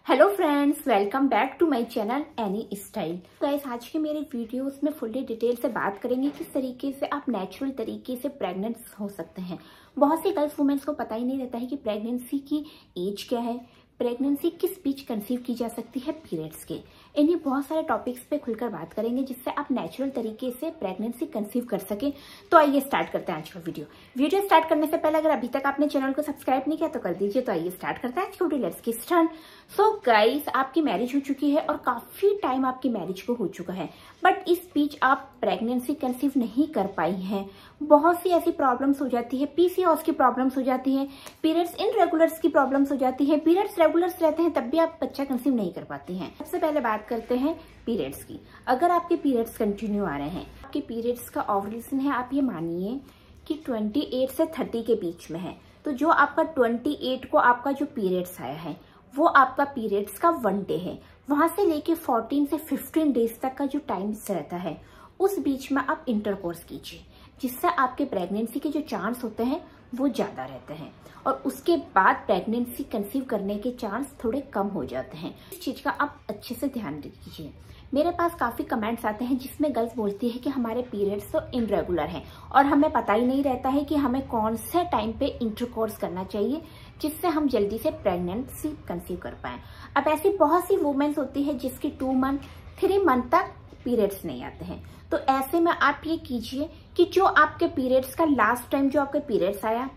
Hello friends, welcome back to my channel any style. Guys, आज के मेरे videos में फुल्ली डिटेल से बात करेंगे किस तरीके से आप नेचुरल तरीके से प्रेग्नेंट हो सकते हैं। बहुत सी गर्ल्स वुमेन्स को पता ही नहीं रहता है कि प्रेगनेंसी की एज क्या है, प्रेगनेंसी किस बीच कंसीव की जा सकती है पीरियड्स के। इन्हीं बहुत सारे टॉपिक्स पे खुलकर बात करेंगे जिससे आप नेचुरल तरीके से प्रेगनेंसी कंसीव कर सके। तो आइए स्टार्ट करते हैं आज का वीडियो स्टार्ट करने से पहले अगर अभी तक आपने चैनल को सब्सक्राइब नहीं किया तो कर दीजिए। तो आइए स्टार्ट करते हैं आज का video. Let's get start. So guys, आपकी मैरिज हो चुकी है और काफी टाइम आपकी मैरिज को हो चुका है, बट इस बीच आप प्रेगनेंसी कंसीव नहीं कर पाई हैं। बहुत सी ऐसी प्रॉब्लम्स हो जाती है, पीसीओएस की प्रॉब्लम्स हो जाती है, पीरियड्स इनरेगुलर्स की प्रॉब्लम्स हो जाती है, पीरियड्स रेगुलर्स रहते हैं तब भी आप बच्चा कंसीव नहीं कर पाती हैं। सबसे पहले बात करते हैं पीरियड्स की। अगर आपके पीरियड्स कंटिन्यू आ रहे हैं, आपके पीरियड्स का ओवुलेशन है, आप ये मानिए कि 28 से 30 के बीच में है, तो जो आपका 28 को आपका जो पीरियड्स आया है वो आपका पीरियड्स का 1 डे है। वहां से लेके 14 से 15 डेज तक का जो टाइम रहता है उस बीच में आप इंटरकोर्स कीजिए, जिससे आपके प्रेगनेंसी के जो चांस होते हैं वो ज्यादा रहते हैं और उसके बाद प्रेगनेंसी कंसीव करने के चांस थोड़े कम हो जाते हैं। इस चीज का आप अच्छे से ध्यान दीजिए। मेरे पास काफी कमेंट्स आते हैं जिसमें गर्ल्स बोलती है कि हमारे पीरियड्स तो इनरेगुलर हैं और हमें पता ही नहीं रहता है कि हमें कौन से टाइम पे इंटरकोर्स करना चाहिए जिससे हम जल्दी से प्रेगनेंसी कंसीव कर पाए। अब ऐसी बहुत सी वुमेन्स होती है जिसकी 2 मंथ 3 मंथ तक पीरियड्स नहीं आते हैं। तो ऐसे में आप ये कीजिए कि जो आपके पीरियड्स का लास्ट टाइम जो आपके पीरियड्स आया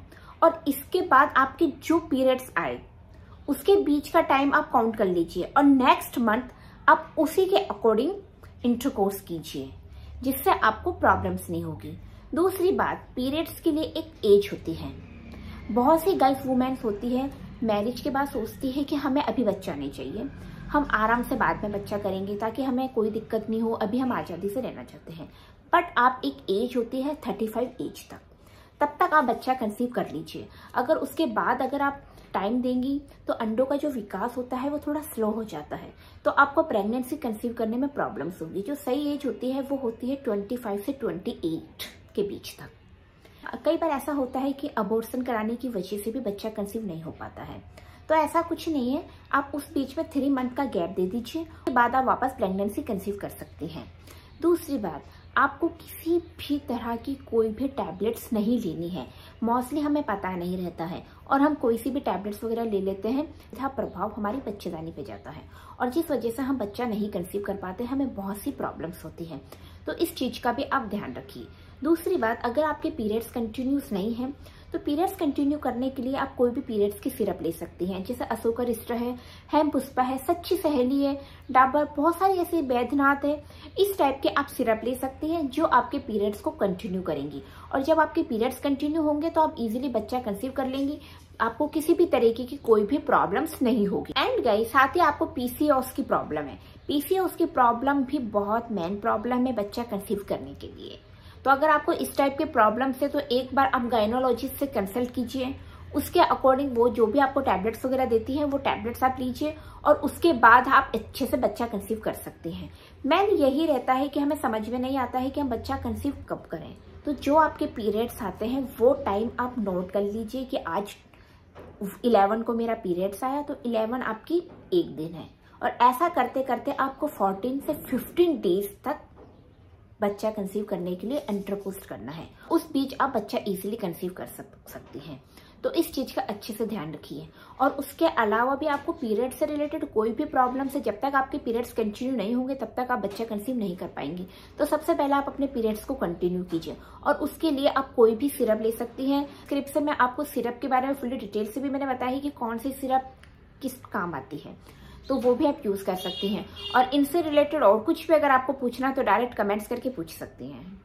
और इसके बाद आपके जो पीरियड्स आए उसके बीच का टाइम आप काउंट कर लीजिए और नेक्स्ट मंथ आप उसी के अकॉर्डिंग इंटरकोर्स कीजिए, जिससे आपको प्रॉब्लम्स नहीं होगी। दूसरी बात, पीरियड्स के लिए एक एज होती है। बहुत सी गर्ल्स वुमेन्स होती है मैरिज के बाद सोचती है कि हमें अभी बच्चा नहीं चाहिए, हम आराम से बाद में बच्चा करेंगे ताकि हमें कोई दिक्कत नहीं हो, अभी हम आजादी से रहना चाहते हैं। बट आप एक एज होती है 35 एज तक, तब तक आप बच्चा कंसीव कर लीजिए। अगर उसके बाद अगर आप टाइम देंगी तो अंडों का जो विकास होता है वो थोड़ा स्लो हो जाता है, तो आपको प्रेगनेंसी कंसीव करने में प्रॉब्लम्स होगी। जो सही एज होती है वो होती है 25 से 28 के बीच तक। कई बार ऐसा होता है कि अबॉर्शन कराने की वजह से भी बच्चा कंसीव नहीं हो पाता है, तो ऐसा कुछ नहीं है। आप उस बीच में 3 मंथ का गैप दे दीजिए, उसके बाद आप वापस प्रेगनेंसी कंसीव कर सकती हैं। दूसरी बात, आपको किसी भी तरह की कोई भी टैबलेट्स नहीं लेनी है। मोस्टली हमें पता नहीं रहता है और हम कोई सी भी टैबलेट्स वगैरह ले लेते हैं, इसका प्रभाव हमारी बच्चेदानी पे जाता है और जिस वजह से हम बच्चा नहीं कंसीव कर पाते, हमें बहुत सी प्रॉब्लम्स होती हैं। तो इस चीज का भी आप ध्यान रखिए। दूसरी बात, अगर आपके पीरियड्स कंटिन्यूस नहीं है तो पीरियड्स कंटिन्यू करने के लिए आप कोई भी पीरियड्स की सिरप ले सकती हैं, जैसे अशोकारिष्ट है, हेमपुष्पा है, सच्ची सहेली है, डाबर, बहुत सारे ऐसे बैद्यनाथ है। इस टाइप के आप सिरप ले सकती हैं जो आपके पीरियड्स को कंटिन्यू करेंगी और जब आपके पीरियड्स कंटिन्यू होंगे तो आप इजीली बच्चा कंसीव कर लेंगी। आपको किसी भी तरीके की कोई भी प्रॉब्लम्स नहीं होगी। एंड गाइस, साथ ही आपको पीसीओएस की प्रॉब्लम है। पीसीओएस की प्रॉब्लम भी बहुत मेन प्रॉब्लम है बच्चा कंसीव करने के लिए। तो अगर आपको इस टाइप के प्रॉब्लम से, तो एक बार आप गायनोलॉजिस्ट से कंसल्ट कीजिए, उसके अकॉर्डिंग वो जो भी आपको टैबलेट्स वगैरह देती है वो टैबलेट्स आप लीजिए और उसके बाद आप अच्छे से बच्चा कंसीव कर सकते हैं। मेन यही रहता है कि हमें समझ में नहीं आता है कि हम बच्चा कंसीव कब करें। तो जो आपके पीरियड्स आते हैं वो टाइम आप नोट कर लीजिए कि आज 11 को मेरा पीरियड्स आया, तो 11 आपकी एक दिन है और ऐसा करते करते आपको 14 से 15 डेज तक बच्चा कंसीव करने के इंटरकोर्स करना है। उस बीच आप बच्चा इजीली कंसीव कर सकती हैं। तो इस चीज का अच्छे से ध्यान रखिए। और उसके अलावा भी आपको पीरियड से रिलेटेड कोई भी प्रॉब्लम है, जब तक आपके पीरियड्स कंटिन्यू नहीं होंगे तब तक आप बच्चा कंसीव नहीं कर पाएंगी। तो सबसे पहले आप अपने पीरियड्स को कंटिन्यू कीजिए और उसके लिए आप कोई भी सिरप ले सकती हैं। डिस्क्रिप्शन में आपको सिरप के बारे में फुल्ली डिटेल से भी मैंने बताया है कि कौन सी सिरप किस काम आती है, तो वो भी आप यूज कर सकती हैं। और इनसे रिलेटेड और कुछ भी अगर आपको पूछना तो डायरेक्ट कमेंट्स करके पूछ सकती हैं।